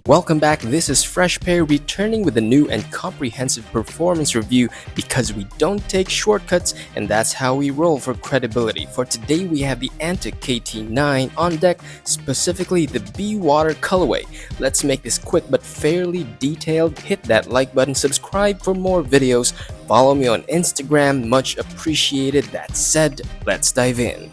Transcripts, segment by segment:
Welcome back, this is Fresh Pair returning with a new and comprehensive performance review because we don't take shortcuts and that's how we roll for credibility. For today we have the Anta KT9 on deck, specifically the Bee Water colorway. Let's make this quick but fairly detailed. Hit that like button, subscribe for more videos, follow me on Instagram, much appreciated. That said, let's dive in.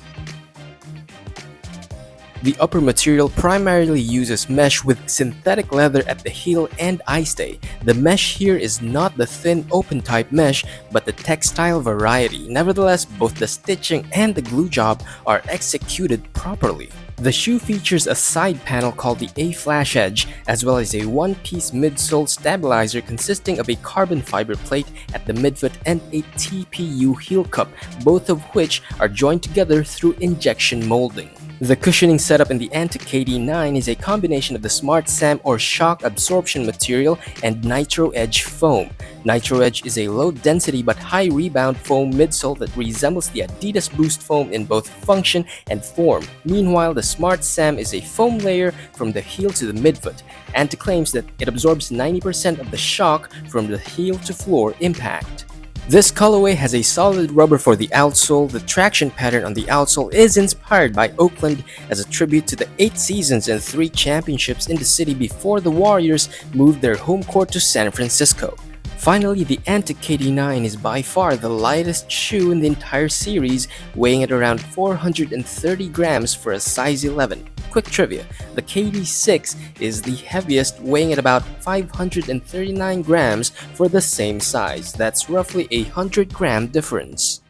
The upper material primarily uses mesh with synthetic leather at the heel and eye stay. The mesh here is not the thin open type mesh but the textile variety. Nevertheless, both the stitching and the glue job are executed properly. The shoe features a side panel called the A-Flash Edge, as well as a one-piece midsole stabilizer consisting of a carbon fiber plate at the midfoot and a TPU heel cup, both of which are joined together through injection molding. The cushioning setup in the Anta KT9 is a combination of the Smart Sam or shock absorption material and Nitro Edge foam. Nitro Edge is a low-density but high-rebound foam midsole that resembles the Adidas Boost foam in both function and form. Meanwhile, the Smart Sam is a foam layer from the heel to the midfoot. Anta claims that it absorbs 90% of the shock from the heel to floor impact. This colorway has a solid rubber for the outsole. The traction pattern on the outsole is inspired by Oakland as a tribute to the 8 seasons and 3 championships in the city before the Warriors moved their home court to San Francisco. Finally, the Anta KT9 is by far the lightest shoe in the entire series, weighing at around 430 grams for a size 11. Quick trivia, the KT6 is the heaviest, weighing at about 539 grams for the same size. That's roughly a 100-gram difference.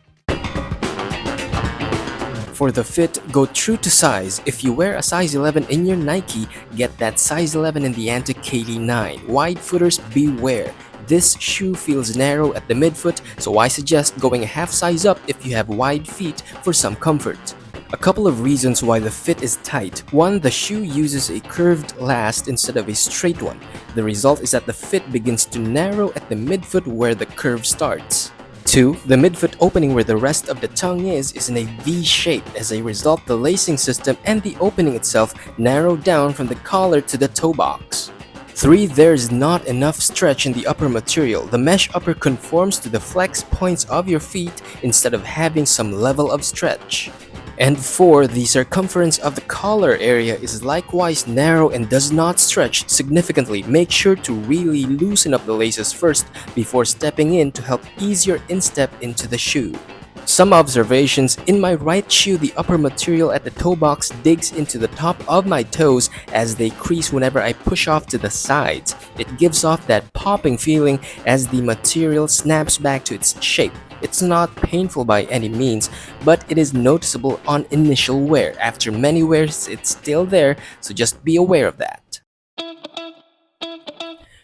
For the fit, go true to size. If you wear a size 11 in your Nike, get that size 11 in the Anta KT9. Wide footers beware. This shoe feels narrow at the midfoot, so I suggest going a half size up if you have wide feet for some comfort. A couple of reasons why the fit is tight. 1. The shoe uses a curved last instead of a straight one. The result is that the fit begins to narrow at the midfoot where the curve starts. 2. The midfoot opening where the rest of the tongue is in a V shape. As a result, the lacing system and the opening itself narrow down from the collar to the toe box. 3. There is not enough stretch in the upper material. The mesh upper conforms to the flex points of your feet instead of having some level of stretch. And 4. The circumference of the collar area is likewise narrow and does not stretch significantly. Make sure to really loosen up the laces first before stepping in to help ease your instep into the shoe. Some observations: in my right shoe, the upper material at the toe box digs into the top of my toes as they crease whenever I push off to the sides. It gives off that popping feeling as the material snaps back to its shape. It's not painful by any means, but it is noticeable on initial wear. After many wears, it's still there, so just be aware of that.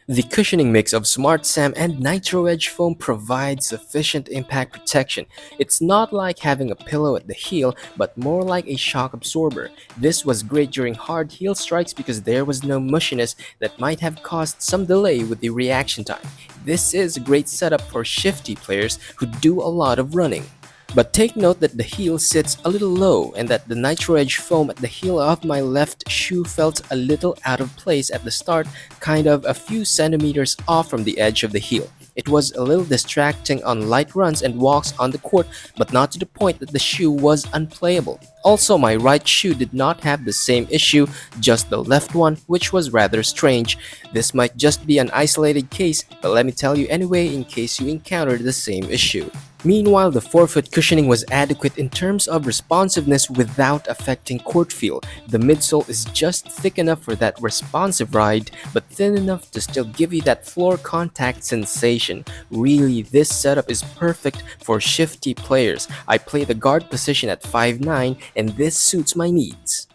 The cushioning mix of Smart Sam and Nitro Edge foam provides sufficient impact protection. It's not like having a pillow at the heel, but more like a shock absorber. This was great during hard heel strikes because there was no mushiness that might have caused some delay with the reaction time. This is a great setup for shifty players who do a lot of running. But take note that the heel sits a little low and that the Nitro Edge foam at the heel of my left shoe felt a little out of place at the start, kind of a few centimeters off from the edge of the heel. It was a little distracting on light runs and walks on the court, but not to the point that the shoe was unplayable. Also, my right shoe did not have the same issue, just the left one, which was rather strange. This might just be an isolated case, but let me tell you anyway in case you encountered the same issue. Meanwhile, the forefoot cushioning was adequate in terms of responsiveness without affecting court feel. The midsole is just thick enough for that responsive ride, but thin enough to still give you that floor contact sensation. Really, this setup is perfect for shifty players. I play the guard position at 5'9", and this suits my needs.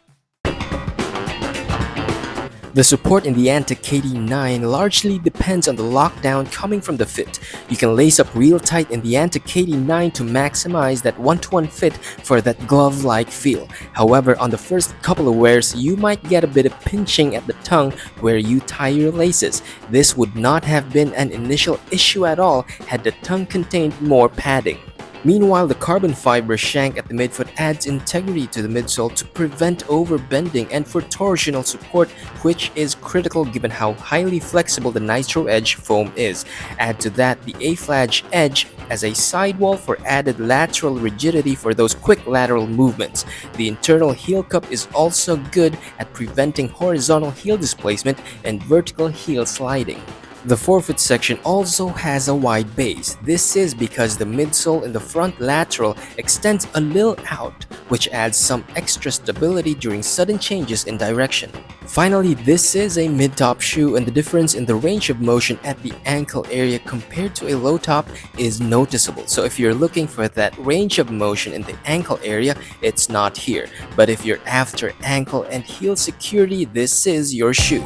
The support in the Anta KT9 largely depends on the lockdown coming from the fit. You can lace up real tight in the Anta KT9 to maximize that one-to-one fit for that glove-like feel. However, on the first couple of wears, you might get a bit of pinching at the tongue where you tie your laces. This would not have been an initial issue at all had the tongue contained more padding. Meanwhile, the carbon fiber shank at the midfoot adds integrity to the midsole to prevent overbending and for torsional support, which is critical given how highly flexible the Nitro Edge foam is. Add to that the A-Flange Edge as a sidewall for added lateral rigidity for those quick lateral movements. The internal heel cup is also good at preventing horizontal heel displacement and vertical heel sliding. The forefoot section also has a wide base. This is because the midsole in the front lateral extends a little out, which adds some extra stability during sudden changes in direction. Finally, this is a mid-top shoe and the difference in the range of motion at the ankle area compared to a low top is noticeable. So if you're looking for that range of motion in the ankle area, it's not here. But if you're after ankle and heel security, this is your shoe.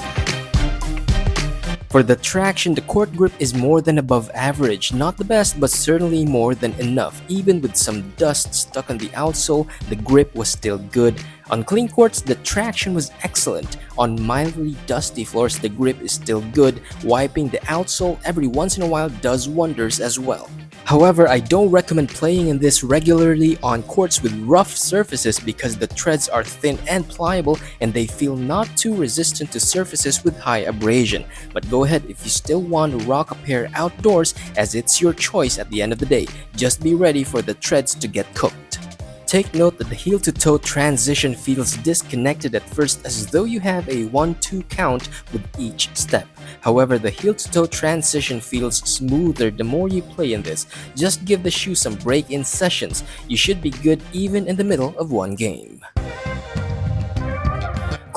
For the traction, the court grip is more than above average, not the best but certainly more than enough. Even with some dust stuck on the outsole, the grip was still good. On clean courts, the traction was excellent. On mildly dusty floors, the grip is still good. Wiping the outsole every once in a while does wonders as well. However, I don't recommend playing in this regularly on courts with rough surfaces because the treads are thin and pliable and they feel not too resistant to surfaces with high abrasion. But go ahead if you still want to rock a pair outdoors, as it's your choice at the end of the day. Just be ready for the treads to get cooked. Take note that the heel-to-toe transition feels disconnected at first, as though you have a 1-2 count with each step. However, the heel-to-toe transition feels smoother the more you play in this. Just give the shoe some break-in sessions. You should be good even in the middle of one game.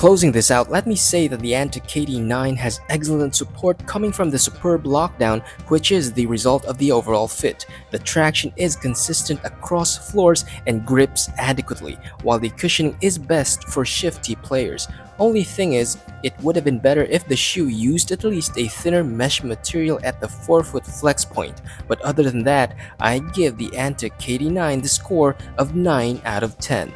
Closing this out, let me say that the Anta KT9 has excellent support coming from the superb lockdown, which is the result of the overall fit. The traction is consistent across floors and grips adequately, while the cushioning is best for shifty players. Only thing is, it would have been better if the shoe used at least a thinner mesh material at the forefoot flex point. But other than that, I give the Anta KT9 the score of 9 out of 10.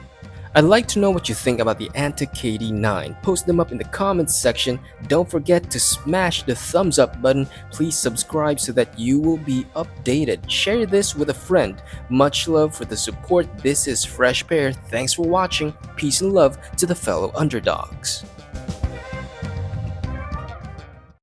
I'd like to know what you think about the Anta KT9. Post them up in the comments section. Don't forget to smash the thumbs up button. Please subscribe so that you will be updated. Share this with a friend. Much love for the support. This is Fresh Pair. Thanks for watching. Peace and love to the fellow underdogs.